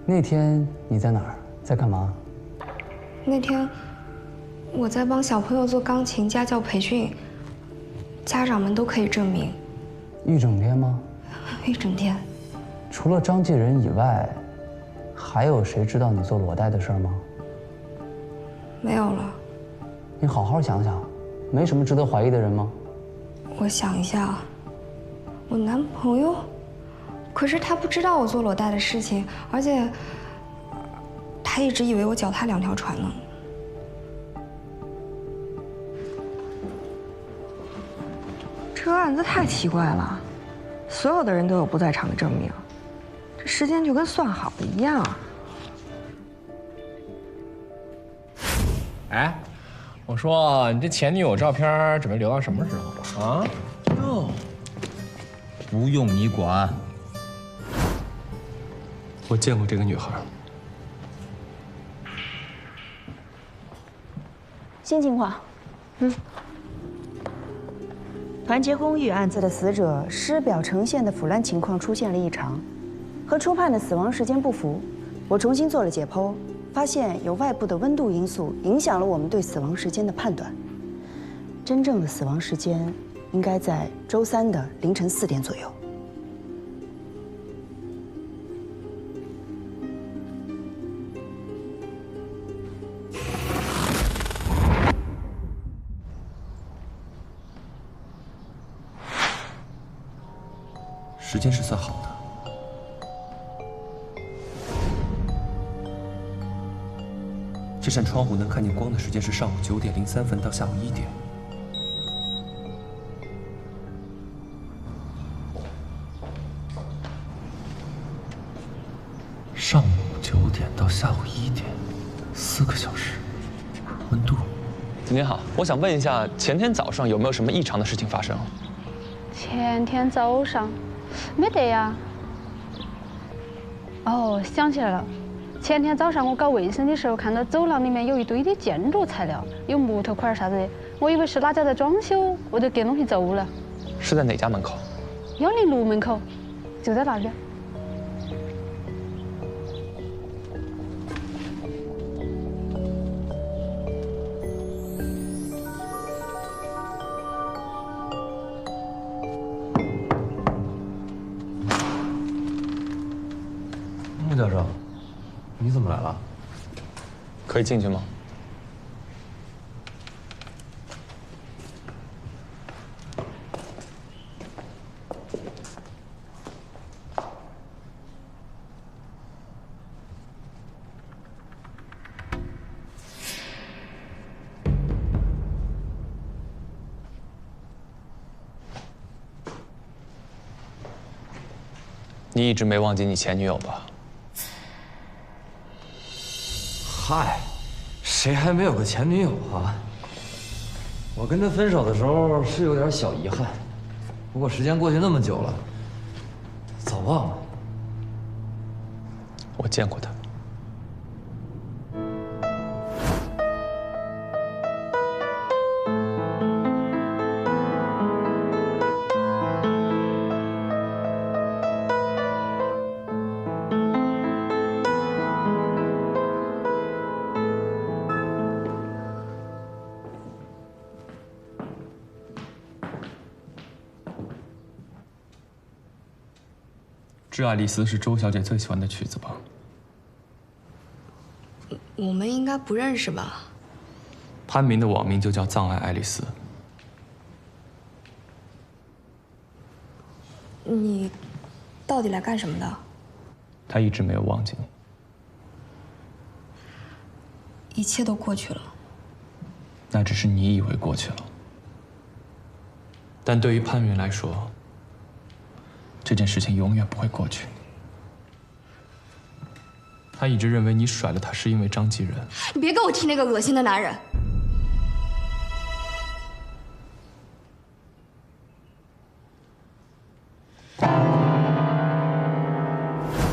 那天你在哪儿？在干嘛？那天我在帮小朋友做钢琴家教培训，家长们都可以证明。一整天吗？一整天。除了张继仁以外，还有谁知道你做裸贷的事儿吗？没有了。你好好想想，没什么值得怀疑的人吗？我想一下，我男朋友，可是他不知道我做裸贷的事情，而且他一直以为我脚踏2条船呢。这个案子太奇怪了，所有的人都有不在场的证明，这时间就跟算好的一样。哎，我说你这前女友照片准备留到什么时候啊？哟，不用你管。我见过这个女孩。新情况，团结公寓案子的死者尸表呈现的腐烂情况出现了异常，和初判的死亡时间不符。我重新做了解剖，发现有外部的温度因素影响了我们对死亡时间的判断。真正的死亡时间应该在周3的凌晨4点左右。时间是算好的。这扇窗户能看见光的时间是上午9点03分到下午1点。上午9点到下午1点，4个小时。温度。您好，我想问一下，前天早上有没有什么异常的事情发生？前天早上没得呀。哦，想起来了。前天早上我搞卫生的时候，看到走廊里面有一堆的建筑材料，有木头块啥子的，我以为是哪家在装修，我就捡东西走了。是在哪家门口106门口，就在那边。穆教授，你怎么来了？可以进去吗？你一直没忘记你前女友吧？嗨，谁还没有个前女友啊？我跟她分手的时候是有点小遗憾，不过时间过去那么久了，早忘了。我见过她。《致爱丽丝》是周小姐最喜欢的曲子吧？我们应该不认识吧？潘明的网名就叫葬爱爱丽丝。你到底来干什么的？他一直没有忘记你。一切都过去了。那只是你以为过去了，但对于潘云来说，这件事情永远不会过去。他一直认为你甩了他是因为张继仁。你别给我提那个恶心的男人。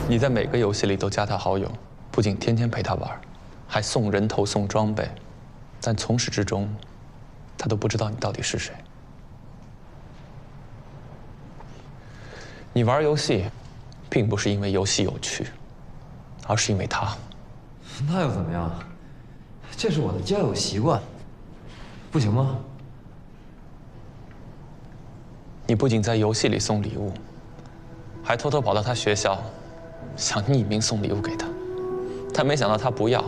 你在每个游戏里都加他好友，不仅天天陪他玩，还送人头送装备，但从始至终，他都不知道你到底是谁。你玩游戏，并不是因为游戏有趣，而是因为他。那又怎么样？这是我的交友习惯，不行吗？你不仅在游戏里送礼物，还偷偷跑到他学校，想匿名送礼物给他。但没想到他不要，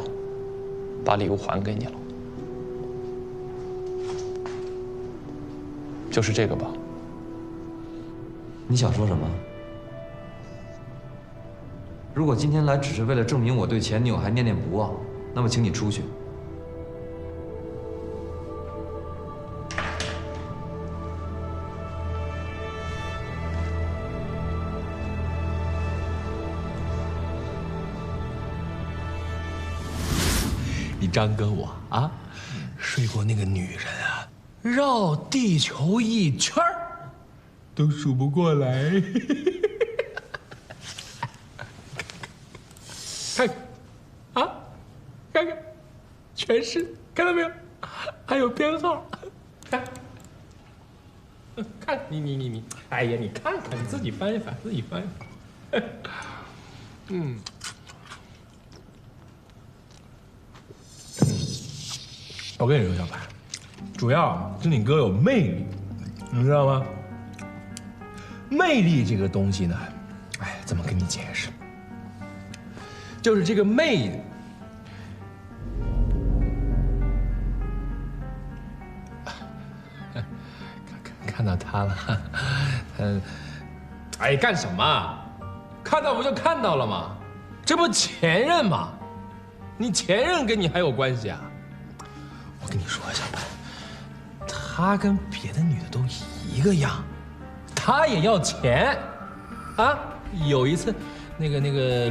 把礼物还给你了。就是这个吧？你想说什么？如果今天来只是为了证明我对前女友还念念不忘，那么请你出去。你张哥我啊，睡过那个女人啊，绕地球一圈儿都数不过来。看看，啊，看看，全是，看到没有？还有编号，看，看你，哎呀，你看看，你自己翻一翻，自己翻一翻。嗯。我跟你说，小白，主要是你哥有魅力，你知道吗？魅力这个东西呢，哎，怎么跟你解释？就是这个魅，看到他了，哎，干什么？看到不就看到了吗？这不前任吗？你前任跟你还有关系啊？我跟你说，小白，他跟别的女的都一个样，他也要钱，啊！有一次，那个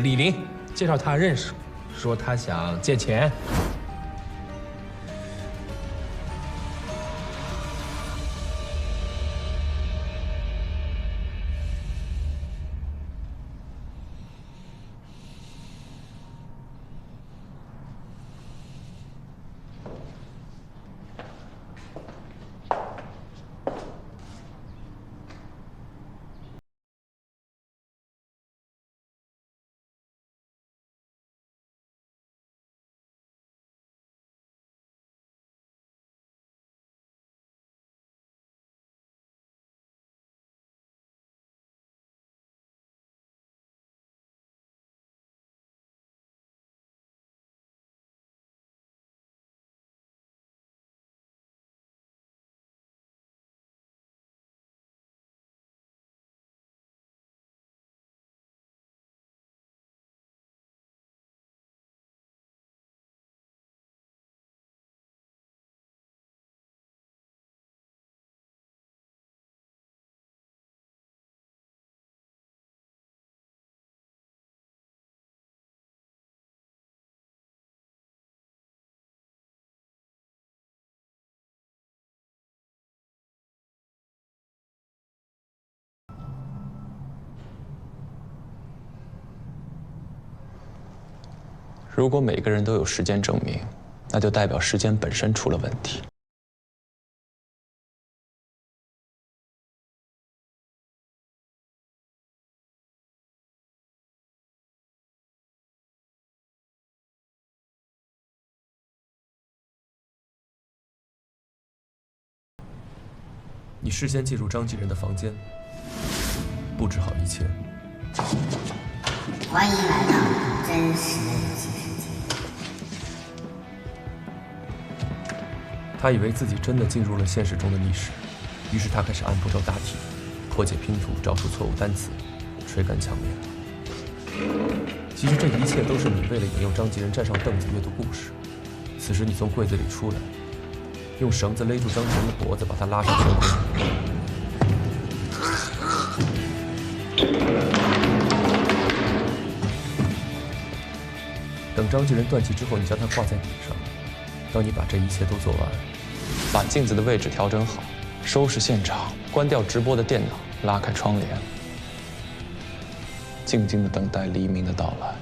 李玲介绍他认识，说他想借钱。如果每个人都有时间证明，那就代表时间本身出了问题。你事先进入张继仁的房间，布置好一切。欢迎来到真实纪实界。他以为自己真的进入了现实中的密室，于是他开始按步骤答题，破解拼图，找出错误单词，追赶墙面。其实这一切都是你为了引诱张继仁站上凳子阅读故事。此时你从柜子里出来，用绳子勒住张继仁的脖子，把他拉上天空。等张继仁断气之后，你将他挂在顶上。当你把这一切都做完，把镜子的位置调整好，收拾现场，关掉直播的电脑，拉开窗帘，静静地等待黎明的到来。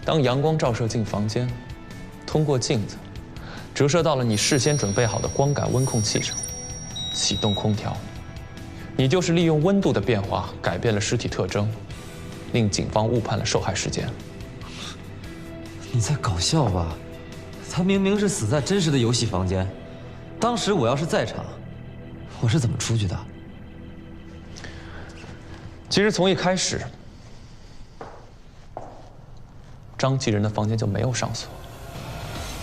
当阳光照射进房间，通过镜子折射到了你事先准备好的光感温控器上，启动空调。你就是利用温度的变化改变了尸体特征，令警方误判了受害时间。你在搞笑吧？他明明是死在真实的游戏房间，当时我要是在场，我是怎么出去的？其实从一开始，张继仁的房间就没有上锁。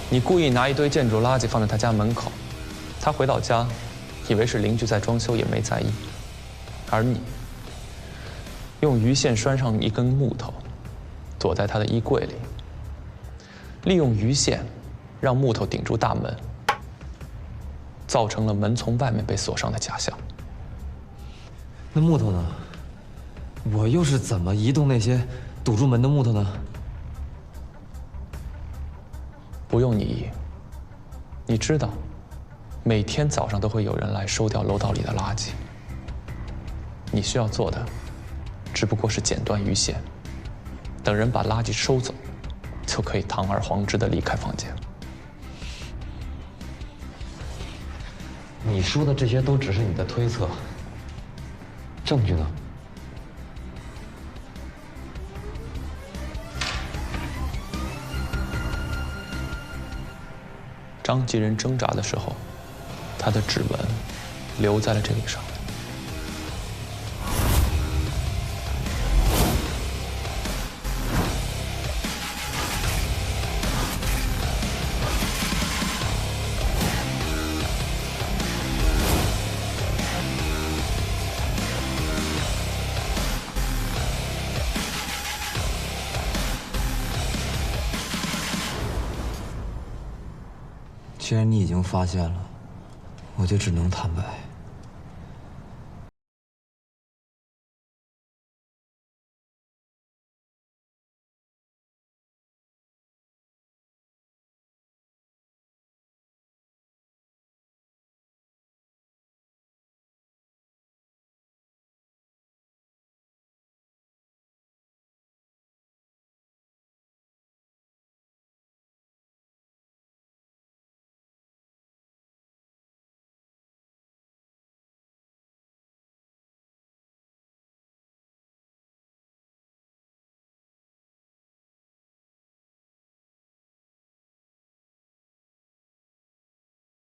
你故意拿一堆建筑垃圾放在他家门口，他回到家，以为是邻居在装修，也没在意。而你用鱼线拴上一根木头，躲在他的衣柜里，利用鱼线让木头顶住大门，造成了门从外面被锁上的假象。那木头呢？我又是怎么移动那些堵住门的木头呢？不用你移，你知道，每天早上都会有人来收掉楼道里的垃圾。你需要做的，只不过是剪断鱼线，等人把垃圾收走，就可以堂而皇之地离开房间。你说的这些都只是你的推测，证据呢？张继仁挣扎的时候，他的指纹留在了这里上。既然你已经发现了，我就只能坦白。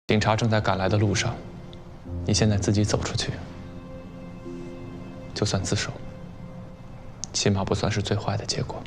警察正在赶来的路上，你现在自己走出去，就算自首，起码不算是最坏的结果。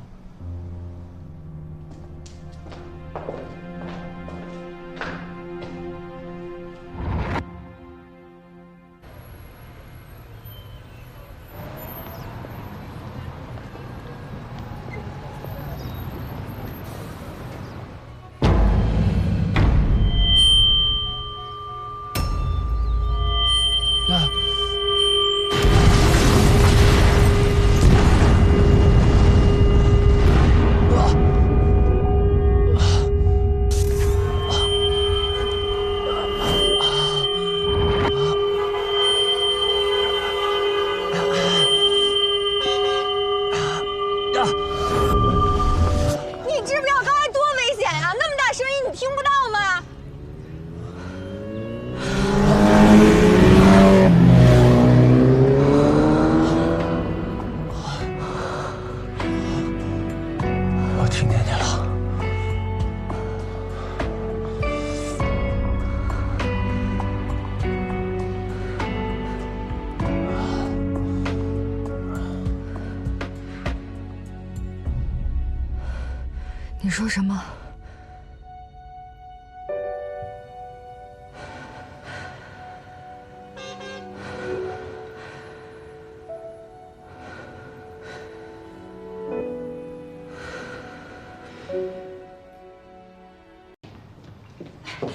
说什么？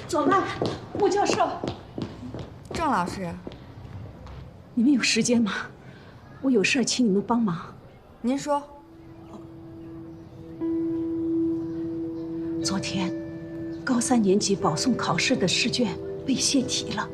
左曼，穆教授，郑老师，你们有时间吗？我有事儿请你们帮忙。您说。昨天，高3年级保送考试的试卷被泄题了，